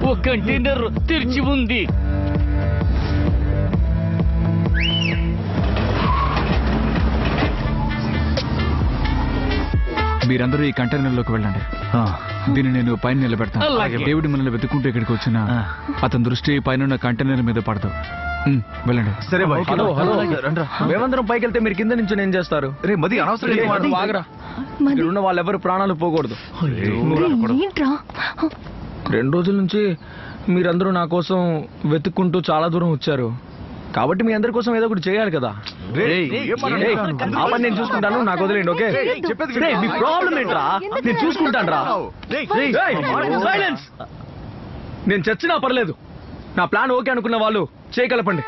ఒక కంటైనర్ తెరిచి ఉంది. మీరందరూ ఈ కంటైనర్ లోకి వెళ్ళండి. దీన్ని నేను పైన నిలబెడతాను. దేవుడు మనల్ని వెతుక్కుంటూ ఇక్కడికి వచ్చిన అతని దృష్టి పైన కంటైనర్ మీద పడతావు. వెళ్ళండి. సరే హలో హలో మేమందరం పైకి వెళ్తే మీరు కింద నుంచి ఏం చేస్తారు? రే మది అనవసరం వాగరా. ఉన్న వాళ్ళెవరు ప్రాణాలు పోకూడదు. 2 రోజుల నుంచి మీరందరూ నా కోసం వెతుక్కుంటూ చాలా దూరం వచ్చారు కాబట్టి మీ అందరి కోసం ఏదో ఒకటి చేయాలి కదా. ఆ పని నేను చూసుకుంటాను, నాకు వదిలేండి. ఓకే మీ ప్రాబ్లం ఏంట్రా? నేను చూసుకుంటాను రా. సైలెన్స్. నేను చచ్చినా పర్లేదు. నా ప్లాన్ ఓకే అనుకున్న వాళ్ళు చేయగలపండి.